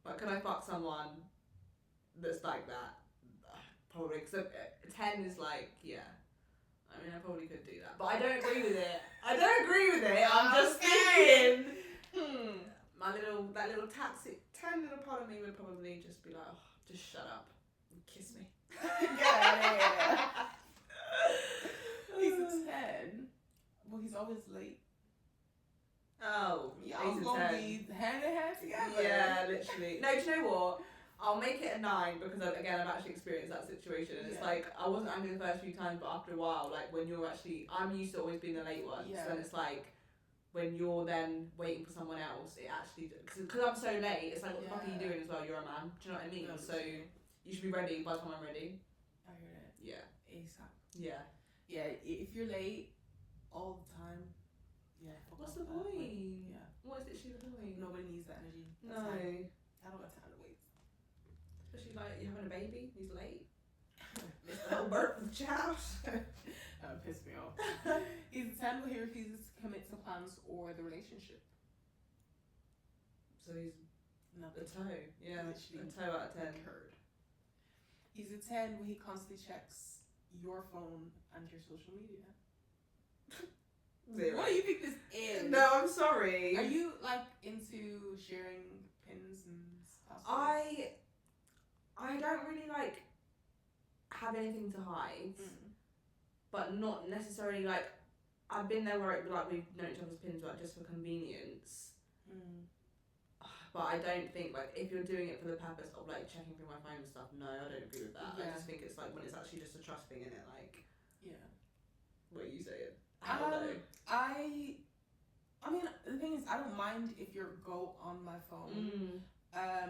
But can I fuck someone that's like that? Probably. Because 10 is like, yeah. I mean, I probably could do that. But I don't agree with it. I'm just saying. That little taxi, 10 little part of me would probably just be like, oh, just shut up and kiss me. Yeah. He's a 10. Well, he's always late. Oh, y'all he's gonna 10. be hand in hand together. Yeah, literally. No, do you know what? I'll make it a 9 because I've actually experienced that situation. And it's like, I wasn't angry the first few times, but after a while, like when you're actually, I'm used to always being the late one. Yeah. So then it's like, when you're then waiting for someone else, it actually, because I'm so late, it's like, what the fuck are you doing as well? You're a man. Do you know what I mean? No, so you should be ready by the time I'm ready. I hear that. Yeah. ASAP. Yeah. Yeah, if you're late all the time, yeah. What's the point? Yeah. What is literally the point? Nobody needs that energy. No. I don't have time to wait. Especially like you're having a baby, he's late. Missed the whole birth of the child. That would piss me off. He's a 10, but he refuses to commit to plans or the relationship. So he's Nothing. a toe. Yeah, literally a toe out of 10. Curd. He's a 10 where he constantly checks your phone and your social media. 0. What do you think this is? No, I'm sorry. Are you like into sharing pins and stuff? I don't really like have anything to hide, but not necessarily like I've been there where we've known each other's pins like just for convenience. But I don't think like if you're doing it for the purpose of like checking through my phone and stuff, no, I don't agree with that. Yeah. I just think it's like when it's actually just a trust thing in it, like what are you saying? I don't know. I mean, the thing is, I don't mind if you go on my phone.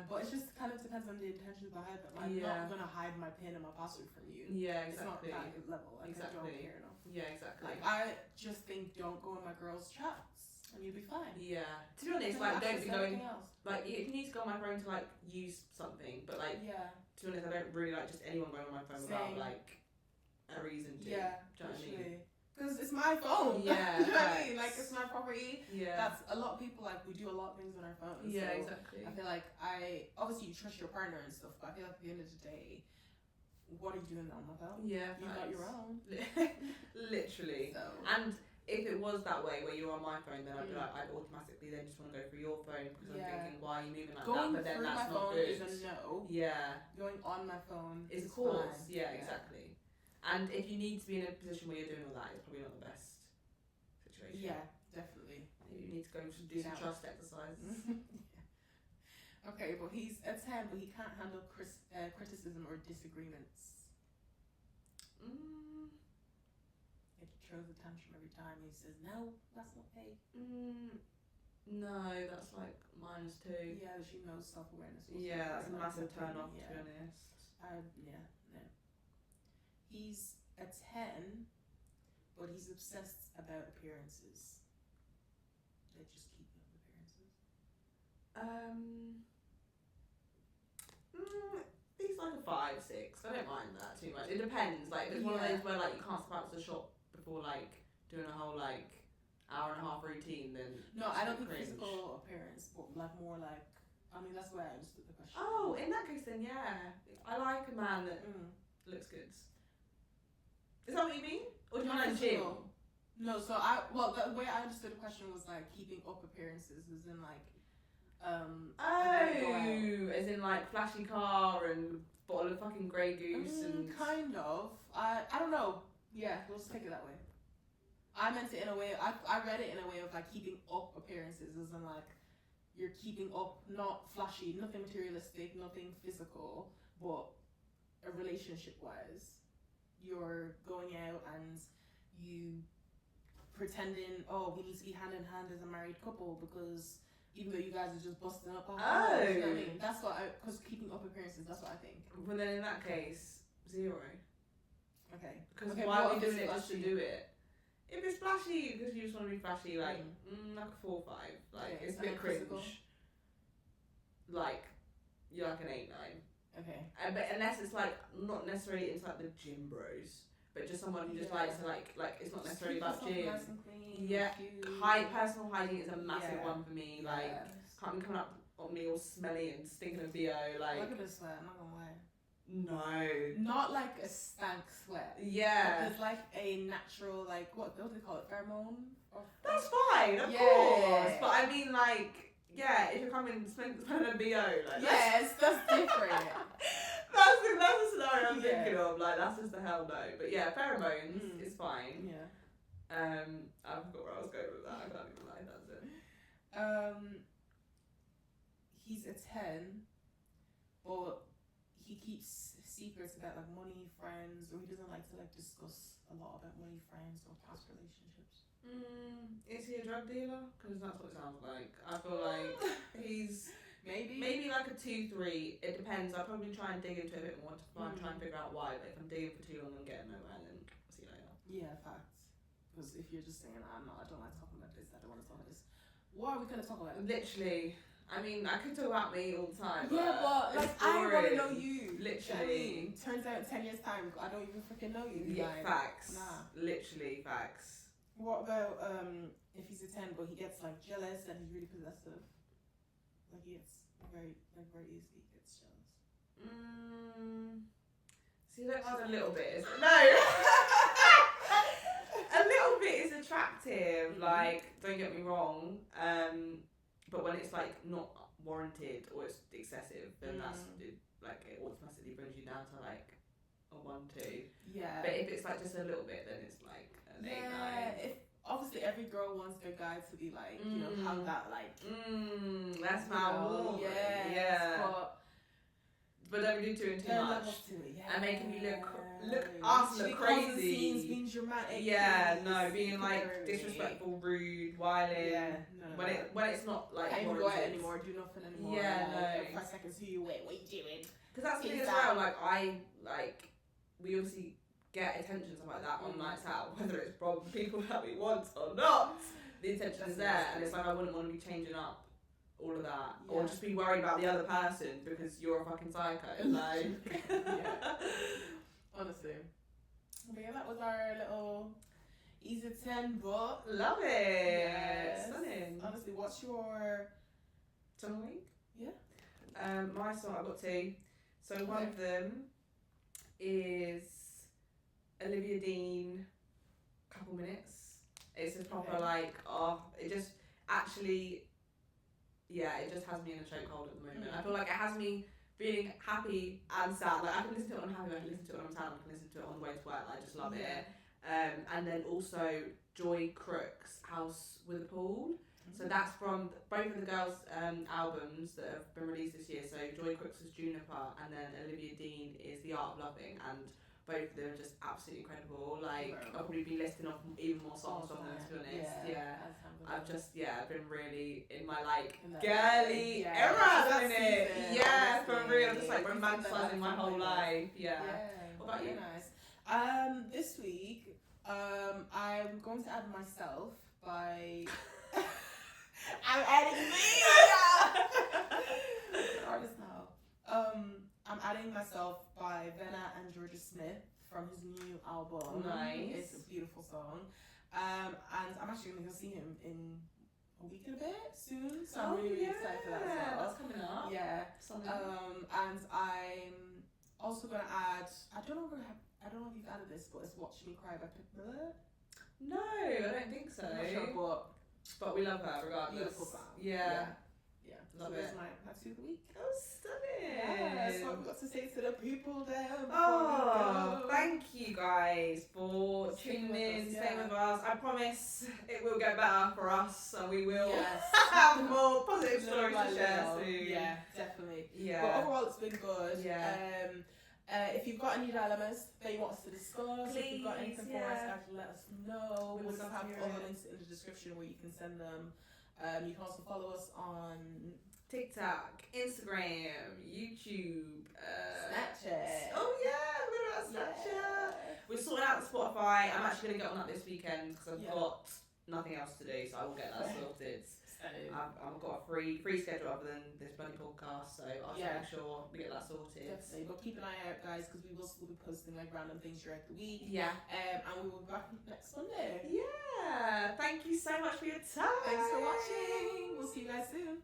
But it just kind of depends on the intentions behind it. I'm not gonna hide my pin and my password from you. Yeah, exactly. It's not that level. Like, I don't care enough. Yeah, exactly. Like, I just think don't go on my girls' chats and you'll be fine. Yeah. To be honest, like don't be going. Like if you need to go on my phone to like use something, but like to be honest, I don't really like just anyone going on my phone without like a reason to. Yeah. Do you know what I mean? Because it's my phone. Yeah. You know what I mean? Like, it's my property. Yeah. That's a lot of people, like, we do a lot of things on our phones. Yeah, so exactly. I feel like obviously you trust your partner and stuff, but I feel like at the end of the day, what are you doing on my phone? Yeah. You got your own. Literally. So. And if it was that way where you're on my phone, then I'd be like, I'd automatically then just want to go through your phone because I'm thinking, why are you moving like going that? But then through that's my not phone good. is a no. Yeah. Going on my phone is of course. fine. Yeah, exactly. And if you need to be in a position where you're doing all that, it's probably not the best situation. Yeah, definitely. Maybe you need to go do some trust exercises. Yeah. Okay, but he's a 10, but he can't handle criticism or disagreements. He throws a tantrum every time. He says, "No, that's not okay." No, that's like -2. Yeah, she knows self-awareness. Yeah, that's a massive turn off, to be honest. No. He's a 10, but he's obsessed about appearances. They just keep up appearances. He's like a 5, 6. I don't mind that too much. It depends. Like, if it's one of those where like you can't step out to the shop before like doing a whole like hour and a half routine, then no, I don't think physical appearance, but like more like, I mean, that's where I understood the question. Oh, in that case, then yeah, I like a man that looks good. Is that what you mean? Or do you want to gym? No, so the way I understood the question was like keeping up appearances, as in like, as in like flashy car and bottle of fucking Grey Goose and kind of. I don't know. Yeah, we'll just take it that way. I meant it in a way. I read it in a way of like keeping up appearances, as in like you're keeping up, not flashy, nothing materialistic, nothing physical, but a relationship wise, you're going out and you pretending, oh, we need to be hand in hand as a married couple because even though you guys are just busting up, you know what I mean? That's what because keeping up appearances, that's what I think. Well, then in that case, 0. Okay. Because why are we doing it just to do it? If it's flashy, because you just want to be flashy, like, like a 4, 5. Like, it's a bit cringe. Physical? Like, you're like an 8, 9. Okay. But unless it's like, not necessarily into like the gym bros, but just someone who just likes to like it's not necessarily about gym. Nice and clean, Personal hygiene is a massive one for me. Like, can't be coming up on me all smelly and stinking of BO. Like, look at this sweat, I'm not gonna lie. No. Not like a stank sweat. Yeah. It's like a natural, like, what do they call it? Pheromone? That's fine, of course. But I mean, like, yeah, if you're coming smelling a BO, like, yes, that's different. that's the scenario I'm thinking of. Like, that's just a hell no. But yeah, pheromones is fine. Yeah. I forgot where I was going with that. I can't even lie. That's it. He's a 10, but he keeps secrets about like money, friends, or he doesn't like to like discuss a lot about money, friends, or past relationships. Is he a drug dealer? Because that's what it sounds like. I feel like he's maybe like a 2, 3. It depends. I'll probably try and dig into it a bit more to try and figure out why. But if I'm digging for too long and getting nowhere, then I'll see you later. Yeah, facts. Because if you're just saying, I don't like talking about this, I don't want to talk about this. What are we gonna talk about? Literally. I mean, I could talk about me all the time. Yeah, but like, I want to know you. Literally. Turns out in 10 years' time, I don't even freaking know you. Yeah, like, facts. Nah. Literally, facts. What about if he's a 10, but he gets like jealous and he's really possessive? Like he gets very easily gets jealous. See, that was a little bit. No. A little bit is attractive. Like, don't get me wrong. But when it's like not warranted or it's excessive, then it automatically brings you down to like a 1, 2. Yeah. But if it's like just a little bit, then it's like an 8, 9. Obviously every girl wants their guy to be like, you know, have that like. That's my woman. Yeah. But don't we do too and too much. And making me look crazy. Scenes, being dramatic. Yeah, no, being like disrespectful, rude, wilding. Yeah, when it's not like. Can't even go out anymore, do nothing anymore. Yeah, no. 5 seconds, who you wait, what are you doing? Because that's the thing as well. Like we obviously get attention and stuff like that on nights out, whether it's from people that we want or not. The attention is there, and it's like I wouldn't want to be changing up all of that, or just be worried about the other person because you're a fucking psycho. Like, honestly. But yeah, that was our little Easy 10, but love it. yes. Stunning. Honestly, what's your song of the week? Yeah. My song, I've got two. So one of them is Olivia Dean, Couple Minutes. It's a proper it just actually, it just has me in a chokehold at the moment. I feel like it has me feeling happy and sad. Like I can listen to it when I'm happy, I can listen to it when I'm sad, I can listen to it on the way to work. I just love it. And then also Joy Crook's House with a Pool. So that's from both of the girls' albums that have been released this year. So Joy Crook's is Juniper, and then Olivia Dean is The Art of Loving, and both of them are just absolutely incredible. Like I'll probably be listing off even more songs from them, to be honest. I've just been really in my girly era in it. Yeah, for real. Just romanticizing my whole life. Yeah. What about you? Nice. This week, I'm going to add myself by. I'm adding me. Artist now. I'm adding myself by Venna and Georgia Smith from his new album. Nice. It's a beautiful song. And I'm actually going to go see him in a week and a bit soon. So I'm really excited for that as well. That's coming up. Yeah. And I'm also going to add. I don't know if you've added this, but it's "Watch Me Cry" by Pitbull. No, I don't think so. I'm not sure, but we love her regardless. Beautiful song. Yeah. Love it. That's my two of the week. Oh, stunning. Yeah, that's what we've got to say to the people there. Thank you guys for tuning in, staying with us. I promise it will get better for us, and we will have more positive stories to share soon. Yeah, definitely. Yeah. But overall, it's been good. Yeah. If you've got any dilemmas that you want us to discuss, please, if you've got anything for us, guys, let us know. We'll have all the links in the description where you can send them. You can also follow us on TikTok, Instagram, YouTube, Snapchat. Oh yeah, we're on Snapchat. We're sorting out the Spotify. I'm actually going to get on that this weekend because I've got nothing else to do, so I will get that sorted. I've got a free schedule other than this bloody podcast, so I'll make sure we get that sorted. Definitely, but keep an eye out, guys, because we will still be posting random things throughout the week. Yeah. And we will be back next Sunday. Yeah. Thank you so much for your time. Thanks for watching. We'll see you guys soon.